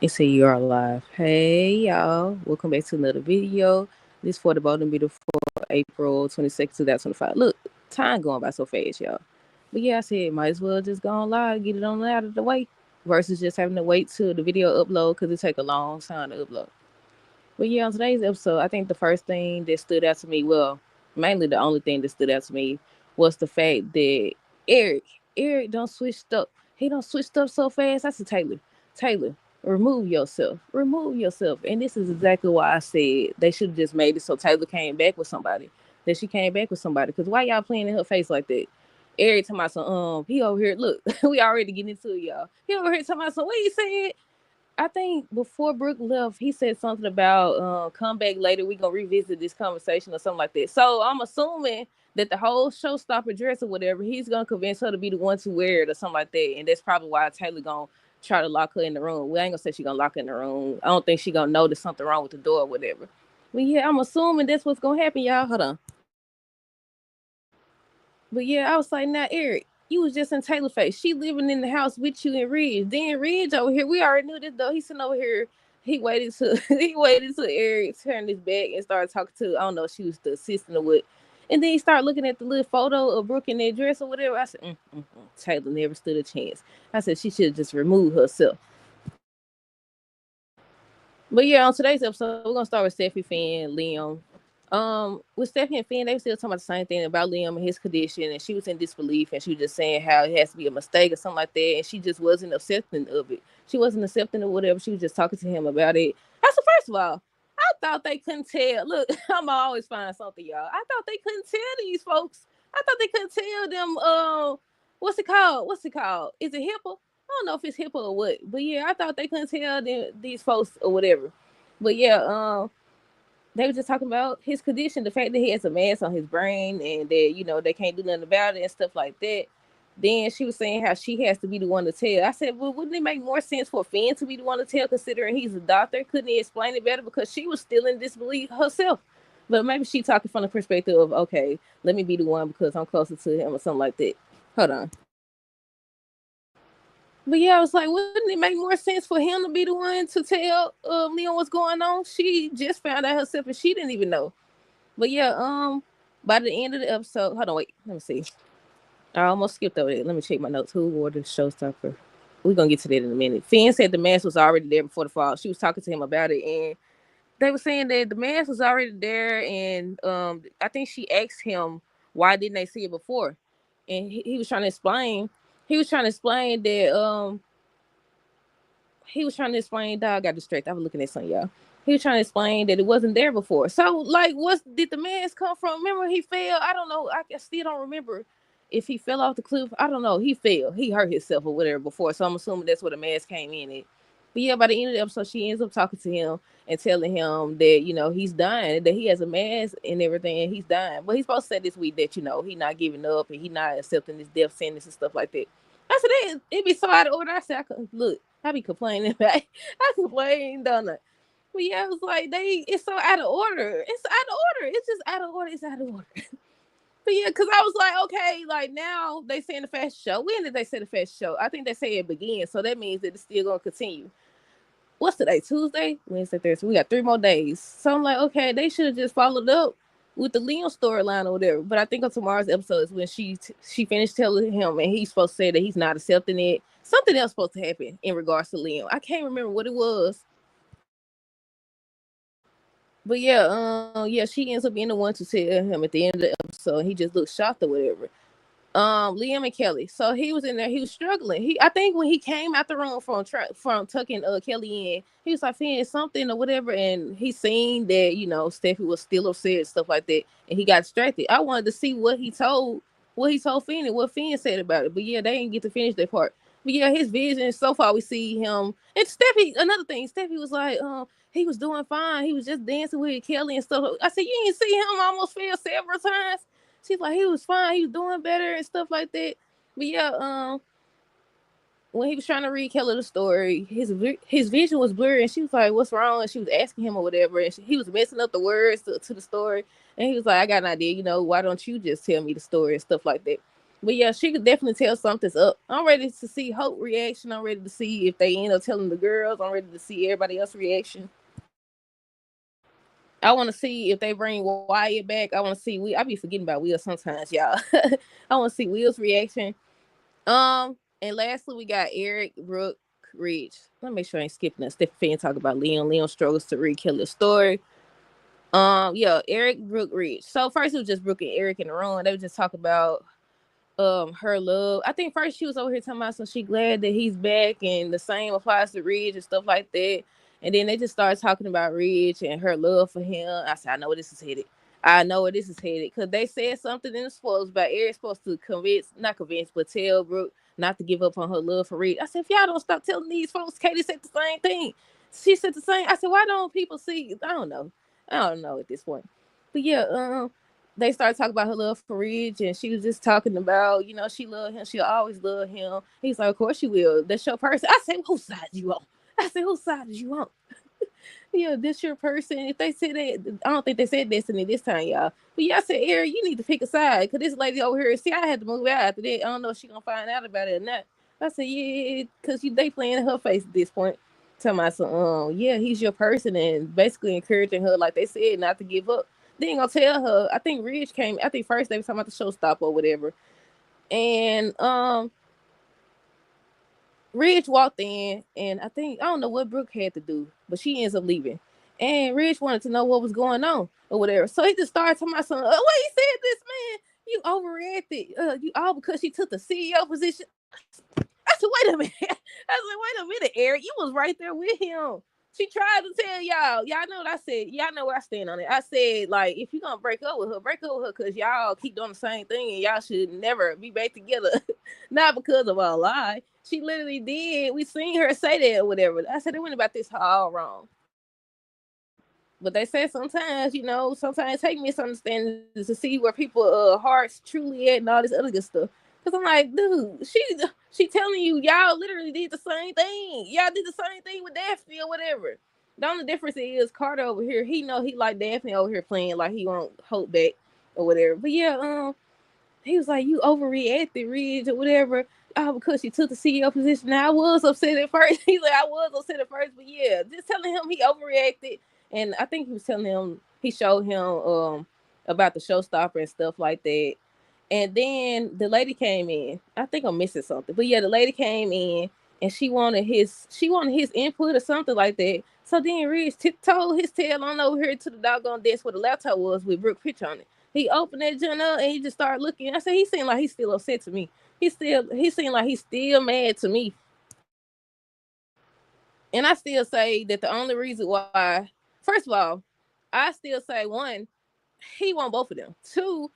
It said you are live. Hey y'all, welcome back to another video. This for the Bold and Beautiful April 22nd, 2025. Look, time going by so fast, y'all. But yeah, I said might as well just go on live, get it on out of the way, versus just having to wait till the video upload because it take a long time to upload. But yeah, on today's episode, I think the first thing that stood out to me, well, mainly the only thing that stood out to me was the fact that Eric, Eric don't switch stuff. He don't switch stuff so fast. I said, Taylor, remove yourself. Remove yourself. And this is exactly why I said they should have just made it so Taylor came back with somebody. That she came back with somebody. Because why y'all playing in her face like that? Eric talking about some, he over here, look, we already getting into it, y'all. He over here talking about some, what he said? I think before Brooke left, he said something about come back later. We gonna revisit this conversation or something like that. So I'm assuming that the whole showstopper dress or whatever, he's gonna convince her to be the one to wear it or something like that. And that's probably why Taylor gonna try to lock her in the room. We ain't gonna say she gonna lock her in the room. I don't think she gonna notice something wrong with the door or whatever. But yeah, I'm assuming that's what's gonna happen, y'all. Hold on. But yeah, I was like, now Eric, you was just in Taylor face. She living in the house with you and Ridge. Then Ridge over here, we already knew this though. He's sitting over here. He waited to he waited till Eric turned his back and started talking to, I don't know, she was the assistant or what. And then he started looking at the little photo of Brooke in that dress or whatever. I said, Taylor never stood a chance. I said she should just remove herself. But yeah, on today's episode, we're gonna start with Steffi, Finn, Liam. With Stephanie and Finn, they were still talking about the same thing about Liam and his condition, and she was in disbelief, and she was just saying how it has to be a mistake or something like that, and she just wasn't accepting of it. She wasn't accepting of whatever. She was just talking to him about it. I said, first of all, I thought they couldn't tell. Look, I'm always find something, y'all. I thought they couldn't tell these folks. I thought they couldn't tell them. What's it called? What's it called? Is it HIPAA? I don't know if it's HIPAA or what, but yeah, I thought they couldn't tell these folks or whatever. But yeah, they were just talking about his condition, the fact that he has a mass on his brain and that, they can't do nothing about it and stuff like that. Then she was saying how she has to be the one to tell. I said, well, wouldn't it make more sense for Finn to be the one to tell, considering he's a doctor? Couldn't he explain it better? Because she was still in disbelief herself. But maybe she talking from the perspective of, okay, let me be the one because I'm closer to him or something like that. Hold on. But yeah, I was like, wouldn't it make more sense for him to be the one to tell Leon what's going on? She just found out herself and she didn't even know. But yeah, by the end of the episode, hold on, wait, let me see. I almost skipped over it. Let me check my notes. Who wore the showstopper? We're gonna get to that in a minute. Finn said the mask was already there before the fall. She was talking to him about it, and they were saying that the mask was already there, and I think she asked him why didn't they see it before, and he was trying to explain. He was trying to explain that he was trying to explain. Dog, I got distracted. I was looking at something, y'all. He was trying to explain that it wasn't there before. So, like, what did the mask come from? Remember, he fell. I don't know. I still don't remember if he fell off the cliff. I don't know. He fell. He hurt himself or whatever before. So I'm assuming that's where the mask came in at. But yeah, by the end of the episode, she ends up talking to him and telling him that he's dying, that he has a mask and everything, and he's dying. But he's supposed to say this week that he's not giving up and he's not accepting this death sentence and stuff like that. I said it be so out of order. I said, look, I be complaining about it. I complain, don't I? But yeah, it was like it's so out of order. It's out of order. It's just out of order. It's out of order. But yeah, because I was like, okay, like now they saying the fashion show. When did they say the fashion show? I think they say it begins, so that means that it's still gonna continue. What's today? Tuesday, Wednesday, Thursday. We got 3 more days. So I'm like, okay, they should have just followed up with the Liam storyline or whatever. But I think on tomorrow's episode is when she finished telling him, and he's supposed to say that he's not accepting it. Something else supposed to happen in regards to Liam. I can't remember what it was. But yeah, yeah, she ends up being the one to tell him at the end of the episode. He just looks shocked or whatever. Liam and Kelly. So he was in there. He was struggling. I think when he came out the room from tucking Kelly in, he was like feeling something or whatever, and he seen that Steffi was still upset and stuff like that, and he got distracted. I wanted to see what he told Finn and what Finn said about it, but yeah, they didn't get to finish that part. But yeah, his vision so far we see him and Steffi. Another thing, Steffi was like, he was doing fine. He was just dancing with Kelly and stuff. I said, you didn't see him almost fail several times. She's like, he was fine, he was doing better and stuff like that. But yeah, when he was trying to read Kelly the story, his vision was blurry, and she was like, "What's wrong?" And she was asking him or whatever, and he was messing up the words to the story. And he was like, "I got an idea. Why don't you just tell me the story and stuff like that?" But yeah, she could definitely tell something's up. I'm ready to see Hope reaction. I'm ready to see if they end up telling the girls. I'm ready to see everybody else reaction. I want to see if they bring Wyatt back. I want to see I be forgetting about Will sometimes, y'all. I want to see Will's reaction. And lastly, we got Eric Brooke Ridge. Let me make sure I ain't skipping that. Stephanie Fan talk about Leon. Leon struggles to retell his story. Yeah, Eric Brooke Ridge. So first it was just Brooke and Eric in the room. They were just talking about her love. I think first she was over here talking about so she glad that he's back, and the same applies to Ridge and stuff like that. And then they just started talking about Ridge and her love for him. I said, I know where this is headed. I know where this is headed. Because they said something in the spoilers about Eric supposed to not convince, but tell Brooke not to give up on her love for Ridge. I said, if y'all don't stop telling these folks, Katie said the same thing. She said the same. I said, why don't people see? I don't know. I don't know at this point. But yeah, they started talking about her love for Ridge, and she was just talking about, she loved him. She'll always love him. He's like, of course you will. That's your person. I said, whose side you on? I said, whose side did you on? Yeah, this your person. If they said that, I don't think they said Destiny this time, y'all. But yeah, I said, Eric, you need to pick a side. Because this lady over here, see, I had to move out after that. I don't know if she going to find out about it or not. I said, yeah, because they playing in her face at this point. Telling my son, yeah, he's your person. And basically encouraging her, like they said, not to give up. They ain't going to tell her. I think Ridge came, I think first they were talking about the showstopper or whatever. And Ridge walked in, and I don't know what Brooke had to do, but she ends up leaving. And Ridge wanted to know what was going on or whatever. So he just started talking about something. What he said, this man, you overreacted. You all because she took the CEO position. I said, wait a minute. I said, wait a minute, Eric. You was right there with him. She tried to tell y'all. Y'all know what I said. Y'all know where I stand on it. I said, like, if you're going to break up with her because y'all keep doing the same thing and y'all should never be back together. Not because of a lie. She literally did. We seen her say that or whatever. I said, they went about this all wrong. But they say sometimes, sometimes take misunderstandings to see where people hearts truly at and all this other good stuff. Cause I'm like, dude, she telling you y'all literally did the same thing. Y'all did the same thing with Daphne or whatever. The only difference is Carter over here, he know he like Daphne over here playing like he won't Hope back or whatever. But yeah, he was like, you overreacted, Ridge, or whatever. Oh, because she took the CEO position. Now I was upset at first. He's like, I was upset at first, but yeah, just telling him he overreacted. And I think he was telling him, he showed him about the showstopper and stuff like that. And then the lady came in. I think I'm missing something. But yeah, the lady came in and she wanted his input or something like that. So then Ridge tiptoed his tail on over here to the doggone desk where the laptop was with Brooke picture on it. He opened that journal and he just started looking. I said, he seemed like he's still upset to me. He seemed like he's still mad to me. And I still say that the only reason why, first of all, I still say one, he want both of them. Two,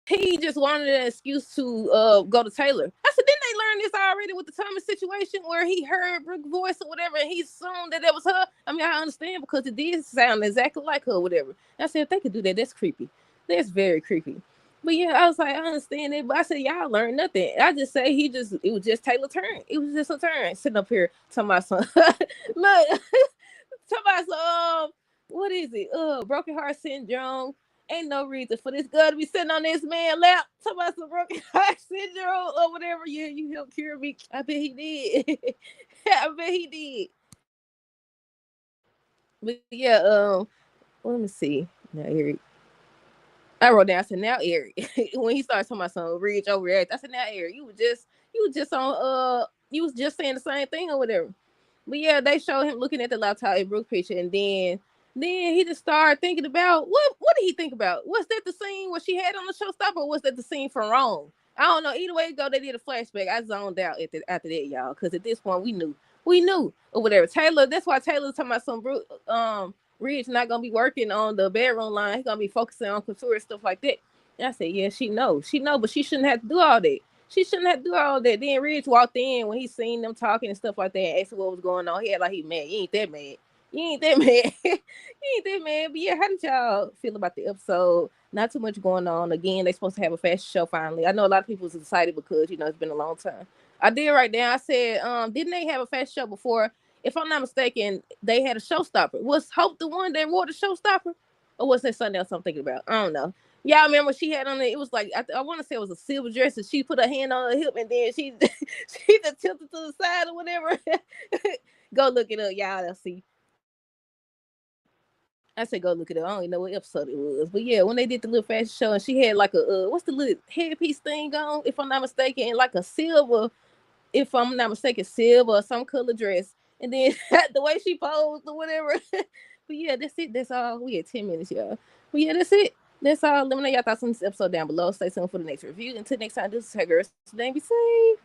he just wanted an excuse to go to Taylor. I said, didn't they learn this already with the Thomas situation where he heard Brooke's voice or whatever and he assumed that was her? I mean, I understand because it did sound exactly like her or whatever. And I said, if they could do that, that's creepy. That's very creepy. But yeah, I was like, I understand it. But I said, y'all learned nothing. I just say it was just Taylor's turn. It was just a turn. Sitting up here talking about some, look, talking about some, what is it? Broken heart syndrome. Ain't no reason for this girl to be sitting on this man's lap. Talking about some broken heart syndrome or whatever. Yeah, you helped cure me. I bet he did. I bet he did. But yeah, let me see. Now Eric. I wrote down, I said, now Eric. When he started talking about some Ridge overreact, I said, now Eric, you was just saying the same thing or whatever. But yeah, they showed him looking at the laptop at Brooke picture, and then he just started thinking about what did he think about? Was that the scene where she had on the showstopper, or was that the scene from Rome? I don't know. Either way it go, they did a flashback. I zoned out after that, y'all, because at this point we knew or whatever. Taylor, that's why Taylor's talking about some Brooke, Ridge not gonna be working on the bedroom line. He's gonna be focusing on couture and stuff like that. And I said, yeah, she knows, but she shouldn't have to do all that. She shouldn't have to do all that. Then Ridge walked in when he seen them talking and stuff like that and asked what was going on. He had like he mad. You ain't that mad. You ain't that mad. You ain't that mad. But yeah, how did y'all feel about the episode? Not too much going on. Again, they supposed to have a fashion show finally. I know a lot of people was excited because, it's been a long time. I did write down. I said, didn't they have a fashion show before? If I'm not mistaken, they had a showstopper. Was Hope the one that wore the showstopper? Or was that something else I'm thinking about? I don't know. Y'all remember she had on it? It was like I want to say it was a silver dress, and she put her hand on her hip, and then she she just tilted to the side or whatever. Go look it up, y'all. Let's see. I said go look it up. I don't even know what episode it was, but yeah, when they did the little fashion show, and she had like a what's the little headpiece thing on, if I'm not mistaken, and like a silver, if I'm not mistaken, silver or some color dress, and then the way she posed or whatever. But yeah, that's it. That's all. We had 10 minutes, y'all. But yeah, that's it. That's all. Let me know y'all thoughts on this episode down below. Stay tuned for the next review. Until next time, this is her girl. Today, be safe.